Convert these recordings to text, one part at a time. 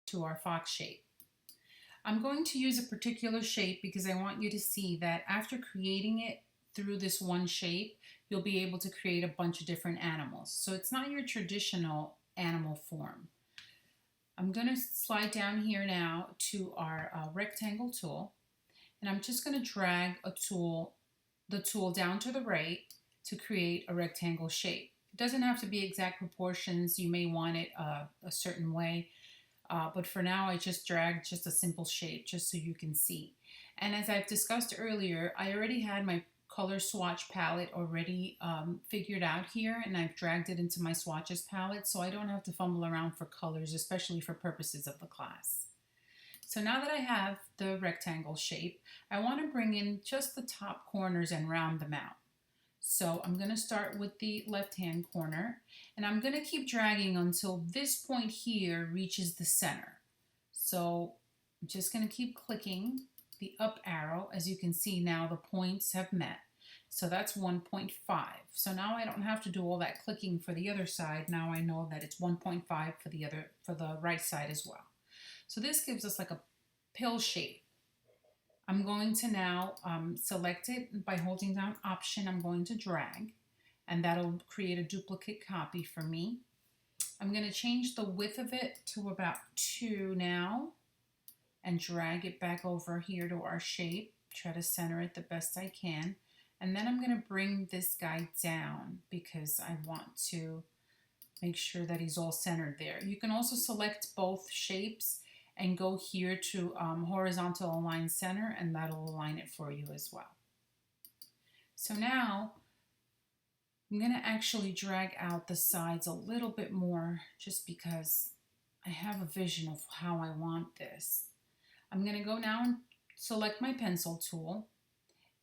to our fox shape. I'm going to use a particular shape because I want you to see that after creating it through this one shape, you'll be able to create a bunch of different animals. So it's not your traditional animal form. I'm going to slide down here now to our rectangle tool, and I'm just going to drag the tool down to the right to create a rectangle shape. It doesn't have to be exact proportions. You may want it a certain way. But for now, I just dragged just a simple shape just so you can see. And as I've discussed earlier, I already had my color swatch palette already figured out here, and I've dragged it into my swatches palette so I don't have to fumble around for colors, especially for purposes of the class. So now that I have the rectangle shape, I want to bring in just the top corners and round them out. So I'm going to start with the left-hand corner, and I'm going to keep dragging until this point here reaches the center. So I'm just going to keep clicking the up arrow. As you can see now, the points have met. So that's 1.5. So now I don't have to do all that clicking for the other side. Now I know that it's 1.5 for the right side as well. So this gives us like a pill shape. I'm going to now select it by holding down Option. I'm going to drag, and that'll create a duplicate copy for me. I'm going to change the width of it to about 2 now and drag it back over here to our shape. Try to center it the best I can. And then I'm going to bring this guy down because I want to make sure that he's all centered there. You can also select both shapes and go here to horizontal align center, and that'll align it for you as well. So now I'm going to actually drag out the sides a little bit more just because I have a vision of how I want this. I'm going to go now and select my pencil tool,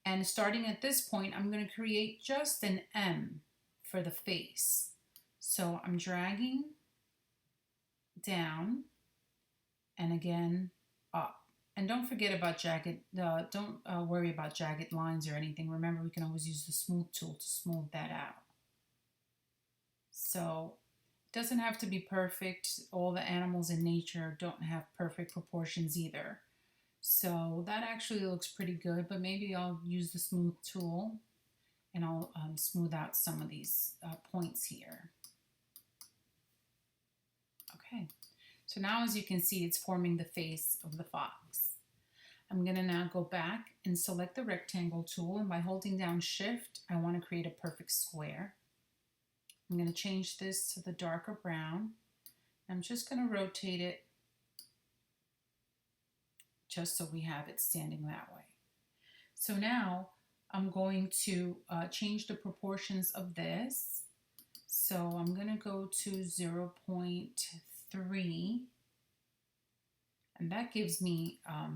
and starting at this point I'm going to create just an M for the face. So I'm dragging down and again up. And don't forget about don't worry about jagged lines or anything. Remember, we can always use the smooth tool to smooth that out. So it doesn't have to be perfect. All the animals in nature don't have perfect proportions either. So that actually looks pretty good, but maybe I'll use the smooth tool and I'll smooth out some of these points here. Okay. So now, as you can see, it's forming the face of the fox. I'm going to now go back and select the rectangle tool, and by holding down Shift, I want to create a perfect square. I'm going to change this to the darker brown. I'm just going to rotate it just so we have it standing that way. So now I'm going to change the proportions of this. So I'm going to go to 0.3, and that gives me a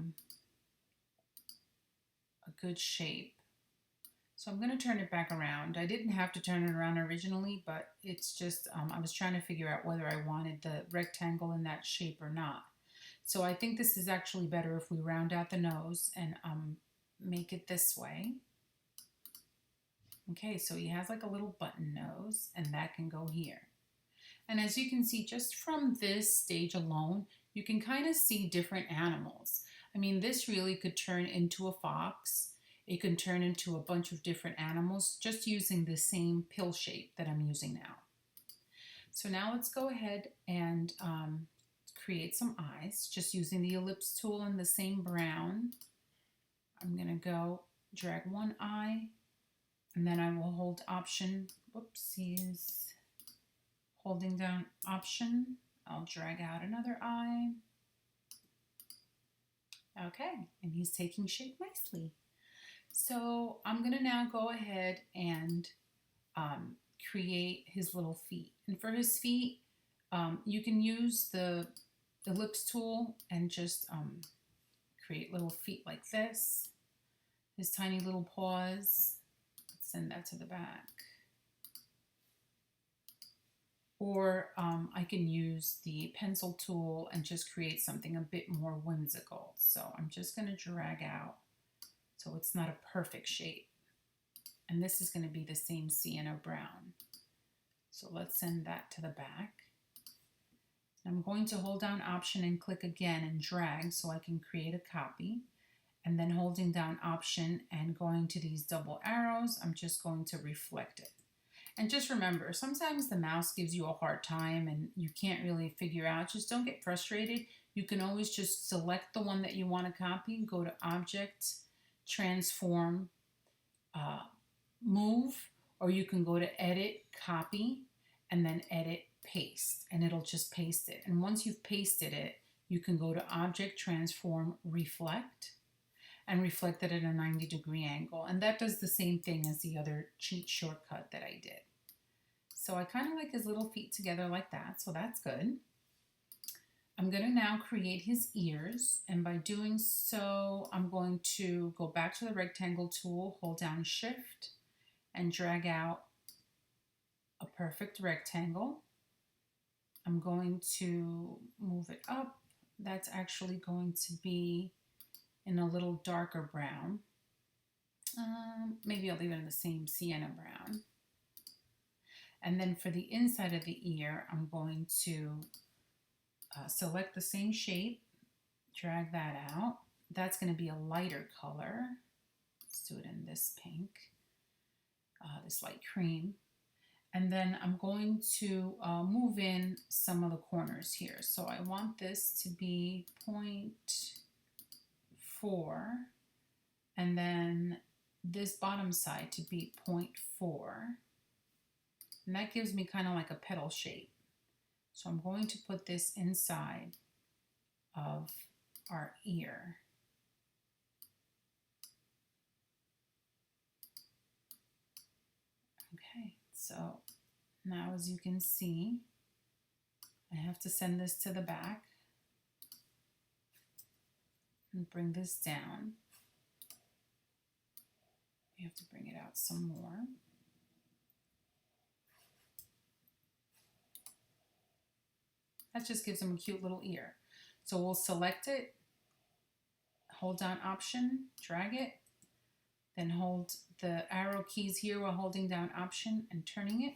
good shape. So I'm going to turn it back around. I didn't have to turn it around originally, but it's just I was trying to figure out whether I wanted the rectangle in that shape or not. So I think this is actually better if we round out the nose and make it this way. Okay, so he has like a little button nose, and that can go here. And as you can see, just from this stage alone, you can kind of see different animals. I mean, this really could turn into a fox. It can turn into a bunch of different animals just using the same pill shape that I'm using now. So now let's go ahead and create some eyes, just using the ellipse tool and the same brown. I'm going to go drag one eye, and then I will hold Option. Whoopsies. Holding down Option, I'll drag out another eye. Okay, and he's taking shape nicely. So I'm going to now go ahead and create his little feet. And for his feet, you can use the ellipse tool and just create little feet like this. His tiny little paws. Let's send that to the back. Or I can use the pencil tool and just create something a bit more whimsical. So I'm just going to drag out so it's not a perfect shape. And this is going to be the same sienna brown. So let's send that to the back. I'm going to hold down Option and click again and drag so I can create a copy. And then holding down Option and going to these double arrows, I'm just going to reflect it. And just remember, sometimes the mouse gives you a hard time and you can't really figure out. Just don't get frustrated. You can always just select the one that you want to copy, go to Object, Transform, Move, or you can go to Edit, Copy, and then Edit, Paste, and it'll just paste it. And once you've pasted it, you can go to Object, Transform, Reflect, and reflect it at a 90-degree angle. And that does the same thing as the other cheat shortcut that I did. So I kind of like his little feet together like that, so that's good. I'm going to now create his ears, and by doing so, I'm going to go back to the rectangle tool, hold down Shift, and drag out a perfect rectangle. I'm going to move it up. That's actually going to be in a little darker brown. Maybe I'll leave it in the same sienna brown. And then for the inside of the ear, I'm going to select the same shape, drag that out. That's going to be a lighter color. Let's do it in this pink, this light cream. And then I'm going to move in some of the corners here. So I want this to be 0.4, and then this bottom side to be 0.4. And that gives me kind of like a petal shape. So I'm going to put this inside of our ear. Okay, so now as you can see, I have to send this to the back and bring this down. You have to bring it out some more. That just gives them a cute little ear. So we'll select it, hold down Option, drag it, then hold the arrow keys here while holding down Option and turning it.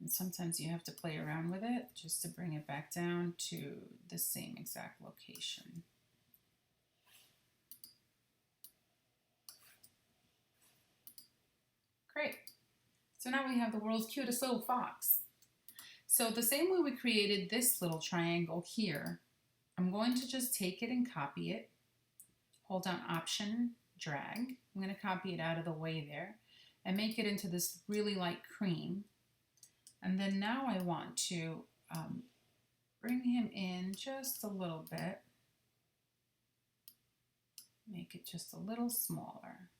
And sometimes you have to play around with it just to bring it back down to the same exact location. Great. So now we have the world's cutest little fox. So the same way we created this little triangle here, I'm going to just take it and copy it. Hold down Option, drag. I'm going to copy it out of the way there and make it into this really light cream. And then now I want to bring him in just a little bit. Make it just a little smaller.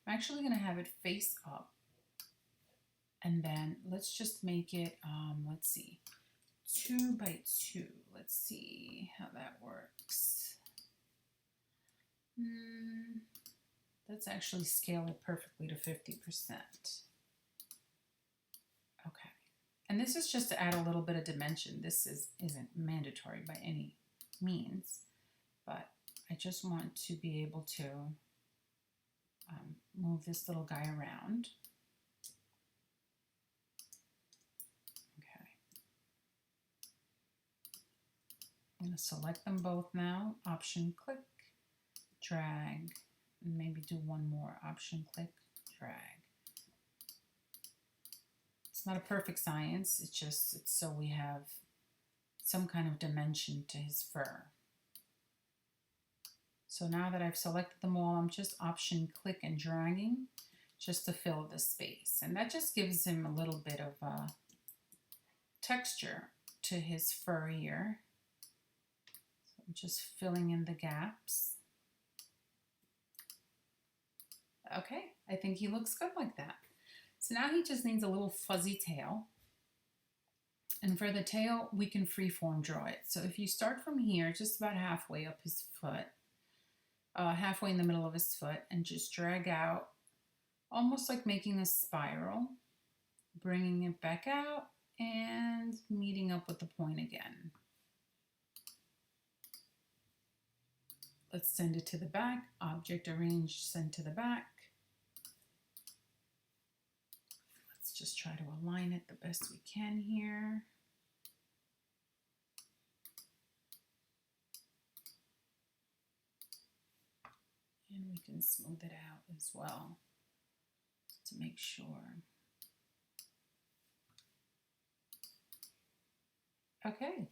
I'm actually going to have it face up. And then let's just make it, let's see, 2 by 2. Let's see how that works. Let's actually scale it perfectly to 50%. Okay. And this is just to add a little bit of dimension. This isn't mandatory by any means, but I just want to be able to move this little guy around. I'm going to select them both now, Option, click, drag, and maybe do one more, Option, click, drag. It's not a perfect science, it's so we have some kind of dimension to his fur. So now that I've selected them all, I'm just Option, click, and dragging just to fill the space. And that just gives him a little bit of texture to his fur here. I'm just filling in the gaps. Okay, I think he looks good like that. So now he just needs a little fuzzy tail. And for the tail, we can freeform draw it. So if you start from here, just about halfway up his foot, halfway in the middle of his foot, and just drag out, almost like making a spiral, bringing it back out, and meeting up with the point again. Let's send it to the back. Object, arrange, send to the back. Let's just try to align it the best we can here. And we can smooth it out as well to make sure. Okay,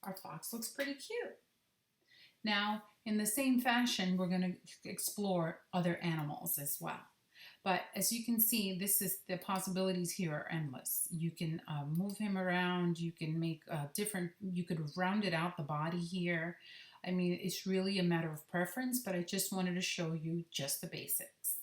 our fox looks pretty cute. Now, in the same fashion, we're going to explore other animals as well. But as you can see, the possibilities here are endless. You can move him around. You can make you could round it out the body here. I mean, it's really a matter of preference, but I just wanted to show you just the basics.